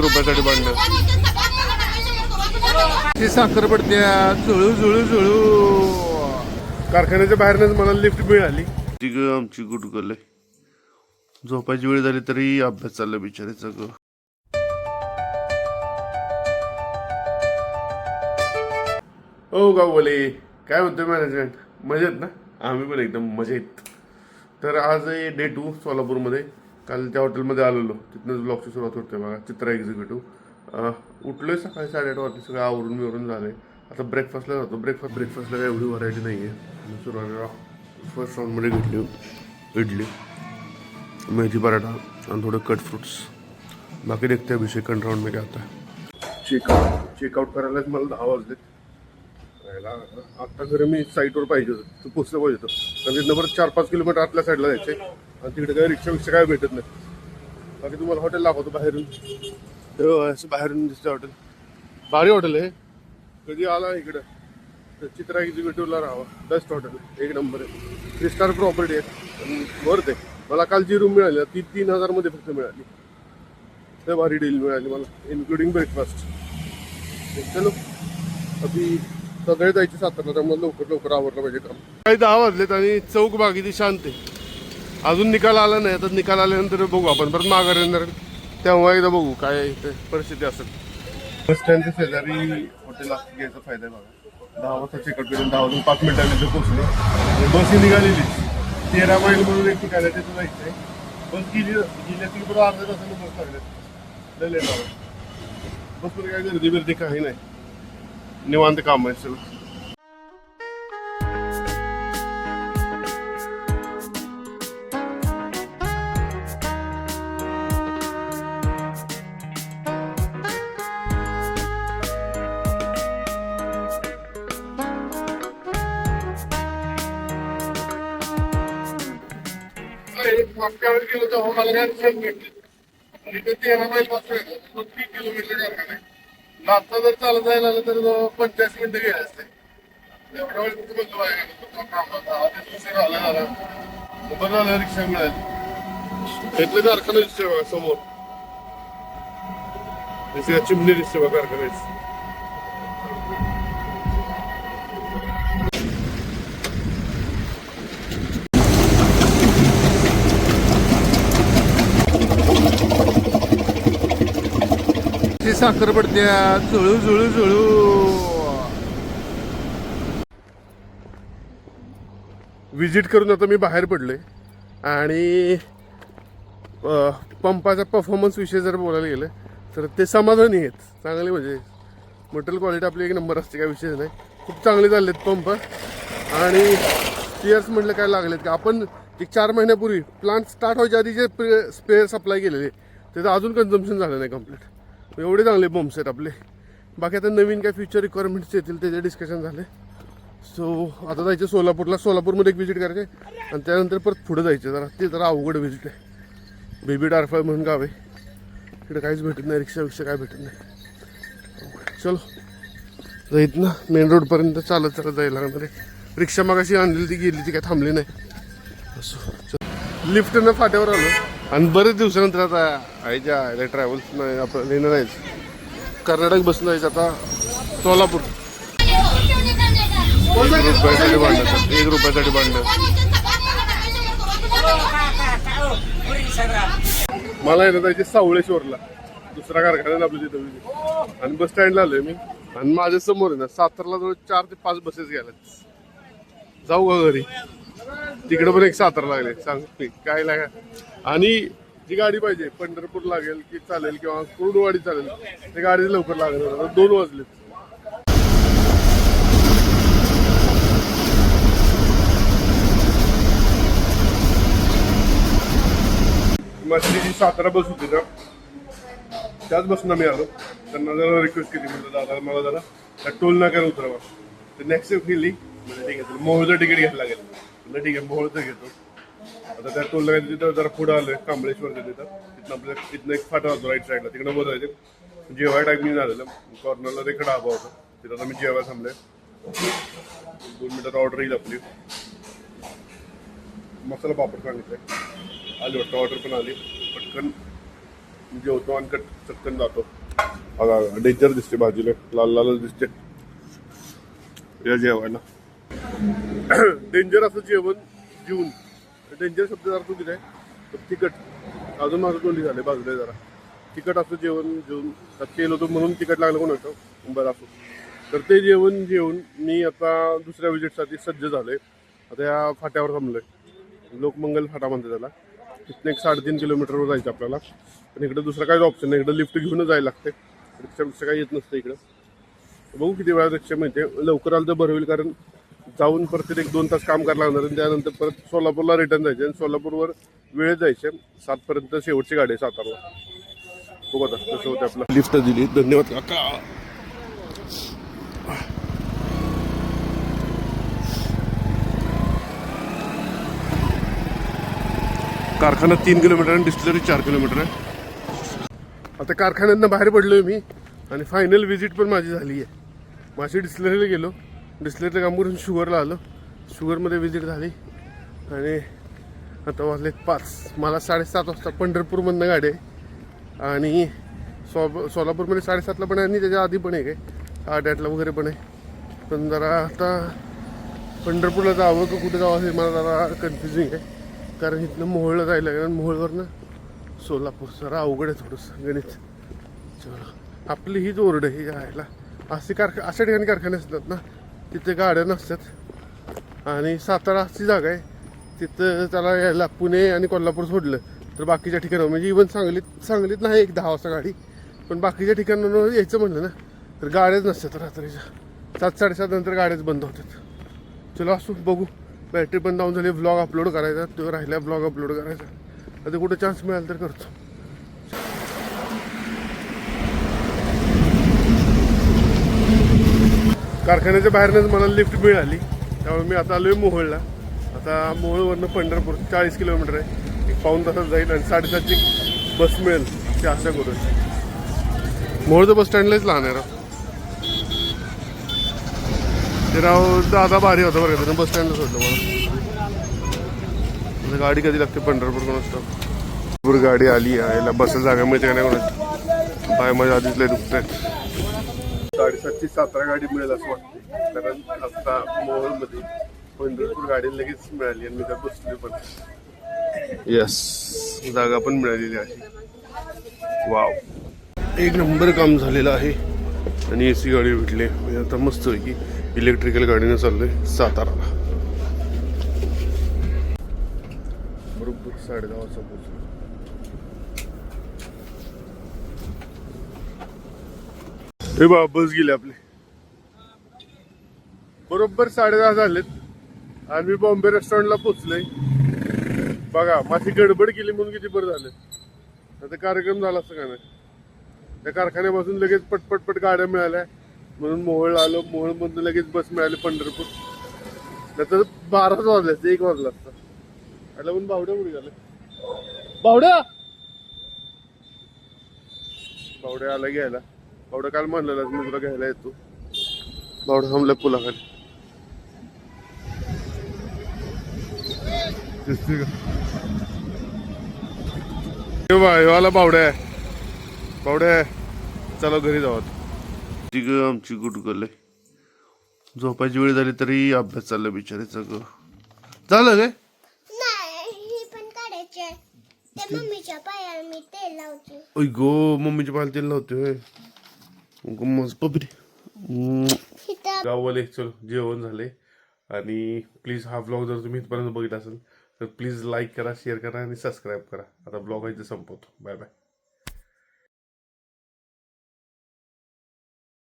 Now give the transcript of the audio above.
रुपयासाठी भांडण. ती साखर पडत्या जुळू जुळू जुळू. कारखान्याच्या बाहेरनच मला लिफ्ट मिळाली. आमची गुडगल आहे. झोपायची वेळ झाली तरी अभ्यास चालला बिचारीचा ग. हो गाववाले, काय म्हणतोय मॅनेजमेंट? मजेत ना? आम्ही पण एकदम मजेत. तर आज आहे डे 2 सोलापूरमध्ये. काल त्या हॉटेलमध्ये आलेलो, तिथनंच ब्लॉगची सुरुवात होते बघा. चित्रा एक्झिक्युटिव्ह. उठलोय सकाळी 8:30 वाजता, सगळं आवरून बिवरून झालंय. आता ब्रेकफास्टला जातो. ब्रेकफास्टला काय एवढी व्हरायटी नाही आहे. सुरुवातीला फर्स्ट राऊंडमध्ये घेतली इडली, मेथी पराठा आणि थोडे कट फ्रूट्स. बाकी देखते अभी सेकंड राउंड में क्या आता है. चेकआउट करायलाच मला 10 वाजले. आता खरं मी साईटवर पाहिजे होतं, तू पोचलं पाहिजे होतं. कारण तिथनं परत 4-5 किलोमीटर आतल्या साईडला जायचे आणि तिकडे काय रिक्षा काय भेटत नाही. बाकी तुम्हाला हॉटेल दाखवतो बाहेरून. असं बाहेरून दिसतं हॉटेल. भारी हॉटेल आहे. कधी आला इकडं तर चित्रा एक्झिक्युटिव्हला राहावा. बेस्ट हॉटेल, एक नंबर आहे. 3 स्टार प्रॉपर्टी आहे, वर्थ आहे. मला काल जी रूम मिळाली ती 3,000 फक्त मिळाली. तर भारी डील मिळाली मला, इन्क्लुडिंग ब्रेकफास्ट. चलो अभी सगळे जायचे सातारला, त्यामुळे लवकर आवरलं पाहिजे काम. काही 10 वाजलेत आणि चौक बागी शांत आहे. अजून निकाल आला नाही. आता निकाल आल्यानंतर बघू आपण परत माघार येणार, तेव्हा एकदा बघू काय परिस्थिती असेल. बस स्टँडच्या शेजारी हॉटेल घ्यायचा फायदा आहे बघा. 10 वाजता चेकआउट करून 10 वाजून 5 मिनिटांनी पोहोचले. बस ही निघालेली 13 माईल म्हणून एक ठिकाण आहे, तिथं जायचं आहे. बस गेल्या ती बरोबर अर्ध्या तासानं बस लागल्यात. लय लेट आला. बसमध्ये काय गर्दी काही नाही, निवांत काम आहे सगळं. मागच्या वेळेस गेलो तेव्हा मला काय ट्रेन भेटली. 13 मैल पासून 3 किलोमीटर कारखाना आहे. आता जर चालत जायला आलं तर 50 मिनिटं गेले असते. एवढ्या वेळ कुठे बघतो बरं झालं रिक्षा मिळाली. इथले कारखाना दिसते बघा समोर, चिमणी दिसते बघा कारखान्याची. साखर पडत्या जुळू जुळू जुळू. विजिट करून आता मी बाहेर पडलोय आणि पंपाचा परफॉर्मन्स विषयी जर बोलायला गेलं तर ते समाधानी आहेत. चांगले म्हणजे मटेरियल क्वालिटी आपली एक नंबर असते, काय विषय नाही. खूप चांगले चाललेत पंप. आणि स्पेअर्स म्हटलं काय लागलेत की आपण एक 4 महिन्यापूर्वी प्लांट स्टार्ट व्हायच्या आधी जे स्पेअर सप्लाय केलेले त्याचं अजून कन्झम्पशन झालं नाही कम्प्लीट. एवढे चांगले पंप्स आहेत आपले. बाकी आता नवीन काय फ्युचर रिक्वायरमेंट्स येतील त्याचे डिस्कशन झाले. सो आता जायचं सोलापूरमध्ये एक व्हिजिट करायचे आणि त्यानंतर परत पुढे जायचं. ते जरा अवघड व्हिजिट आहे. बेबी डारफाय म्हणून गाव आहे, तिकडे काहीच भेटत नाही, रिक्षा काय भेटत नाही. चलो जाईत ना मेन रोडपर्यंत चालत जायला लागणार आहे. रिक्षा मगाशी आणलेली ती गेली, ती काय थांबली नाही. असं लिफ्टनं फाट्यावर आलो आणि बरेच दिवसानंतर आता आयच्या ट्रॅव्हल्स नाही आपण येणं जायचं. कर्नाटक बसून जायचं आता सोलापूर. 1 रुपयासाठी भांडण, 1 रुपयासाठी भांडण. मला येणं जायचे सावळेश्वरला, दुसरा कारखाना आपल्या तिथं. आणि बस स्टँडला आलोय मी आणि माझ्या समोर आहे ना सातारला जवळ 4 ते 5 बसेस गेल्यात. जाऊ का घरी? तिकडे पण एक सातारा लागले. सांग काय लागा. आणि जी गाडी पाहिजे पंढरपूर लागेल की चालेल किंवा कुर्डुवाडी चालेल, ते गाडी लवकर लागेल. 2 वाजले. माझी जी सातारा बस होती ना त्याच बसनं मी आलो. त्यांना जरा रिक्वेस्ट केली, म्हणजे दादा मला जरा त्या टोल नाक्यावर उतरावा. तर नेक्स्ट केली म्हणजे ठीक आहे मोहोळचं तिकीट घ्यायला लागेल. म्हणजे ठीक आहे मोहोळचं घेतो. आता त्या टोल नाक्यात तिथं जरा पुढं आलोय कांबळेश्वरच्या तिथं. तिथनं आपल्याला तिथनं एक फाटा होतो राईट साईडला, तिकडं बसायचे. जेवाय टायमिंग झालेलं कॉर्नरला ते ढाबा होता, तिथं आता मी जेवायला थांबलोय. 2 मिनिटात ऑर्डर येईल आपली. मसाला पापड सांगितलंय, आली वाटतं ऑर्डर पण आली. पटकन जेवतो आणि चटकन जातो. बघा डेंजर दिसते बाजूला, लाल लालच दिसते. या जेवायला डेंजर असं जेवण जेवून, डेंजर शब्द जरा तू किती आहे तिखट, अजून माझं तोंडी झाले बाजूला जरा तिखट असं जेवण जेवून तेल होतं म्हणून तिखट लागलं कोण होतं बरं असो. तर ते जेवण जेवून मी आता दुसऱ्या विजिटसाठी सज्ज झालोय. आता या फाट्यावर थांबलोय, लोकमंगल फाटा म्हणते त्याला. तिथनं एक 3.5 किलोमीटरवर जायचं आपल्याला. पण इकडं दुसरं काहीच ऑप्शन नाही, इकडं लिफ्ट घेऊनच जायला लागते. रिक्षापेक्षा काही येत नसतं इकडं. बघू किती वेळा रिक्षा मिळते. लवकर आलं तर बरं होईल, कारण जाऊन परत 1-2 तास काम करायला लागणार आणि त्यानंतर परत सोलापूरला रिटर्न जायचे आणि सोलापूरवर वेळेत जायचे. 7 पर्यंत शेवटची गाडी आहे सातारला. बघू आता कसं होतं आपलं. लिफ्ट दिली, धन्यवाद काका. कारखाना 3 किलोमीटर आणि डिस्टिलरी 4 किलोमीटर आहे. आता कारखान्यातनं बाहेर पडलोय मी आणि फायनल व्हिजिट पण माझी झाली आहे. माझी डिस्टिलरीला गेलो, डिस्टिलरीचं काम करून शुगरला आलो, शुगरमध्ये व्हिजिट झाली आणि आता वाजलेत 5. मला 7:30 वाजता पंढरपूरमधनं गाडी आहे आणि सोलापूरमध्ये 7:30ला पण आहे आणि त्याच्या आधी पण आहे काय 8:30ला वगैरे पण आहे. पण जरा आता पंढरपूरला जावं का कुठे जावं हे मला जरा कन्फ्युजिंग आहे, कारण इथनं मोहोळला जायला लागेल आणि मोहोळवरनं सोलापूर जरा अवघड आहे थोडंसं गणित. चलो, आपली हीच ओरड आहे जायला. अशा ठिकाणी कारखाने असतात ना तिथे गाड्या नसतात आणि सातारा अशी जागा आहे तिथं त्याला यायला पुणे आणि कोल्हापूर सोडलं तर बाकीच्या ठिकाणावर म्हणजे इवन सांगलीत नाही एक 10 वाजता गाडी, पण बाकीच्या ठिकाणावर यायचं म्हणलं ना तर गाड्याच नसतात रात्रीच्या. 7-7:30 नंतर गाड्याच बंद होतात. चलो असू बघू, बॅटरी पण डाऊन झाली. व्लॉग अपलोड करायचा, तो राहिला व्लॉग अपलोड करायचा. आता कुठं चान्स मिळाला तर करतो. कारखान्याच्या बाहेरनंच मला लिफ्ट मिळाली, त्यामुळे मी आता आलोय मोहोळला. आता मोहोळवरनं पंढरपूर 40 किलोमीटर आहे, एक पाऊण तासात जाईल आणि 7:30ची बस मिळेल ती आशा करून. मोहोळचं बस स्टँडलाच लहान आहे राव. ते राव दादा भारी होता बरं का, त्यानं बस स्टँडला सोडलं मला. गाडी कधी लागते पंढरपूर कोण असतं. गाडी आली यायला बस जागा मिळते का नाही कोणाची, पाय माझ्या आधीच लय दुखत. 7:30ची सातारा गाडी मिळेल असं वाटते, कारण आता मोहोळमध्ये पंढरपूर गाडी लगेच मिळाली आणि मी त्यात बसली पण. यस, जागा पण मिळालेली आहे. वाव, एक नंबर काम झालेलं आहे आणि AC गाडी भेटली. आता मस्त आहे की इलेक्ट्रिकल गाडीनं चाललोय साताराला. बरोबर 10:30 वाजता पोहोचलो. हे बा बस गेली आपली. बरोबर 10:30 झालेत आणि मी बॉम्बे रेस्टॉरंटला पोचलोय. बघा माझी गडबड केली म्हणून किती बरं झालं. आता कार्यक्रम झाला असं का नाही. त्या कारखान्यापासून लगेच पटपट गाड्या मिळाल्या म्हणून मोहोळला आलो. मोहोळमधून लगेच बस मिळाली पंढरपूर. नंतर 12 वाजले, 1 वाजला असता. आला पण बावड्या कुठे झालं. बावड्या आला घ्यायला. बावड्या काल म्हणलेला मी तुला घ्यायला येतो. बावडा थांबला पुलाखाली. दिसते का आला बावड्या. बावड्या चला घरी जाऊ. ती ग आमची गुडगल आहे. झोपायची वेळ झाली तरी अभ्यास चालला बिचारीचं ग. झालं काय मम्मीच्या पायाला मी तेल लावते. ओय गो, मम्मीच्या पायाला तेल लावते. पपरी गाववाले. चल जेवण झाले आणि प्लीज हा ब्लॉग जर तुम्ही इथपर्यंत बघितला असेल तर प्लीज लाईक करा, शेअर करा आणि सबस्क्राईब करा. आता ब्लॉग इथे संपवतो. Bye bye.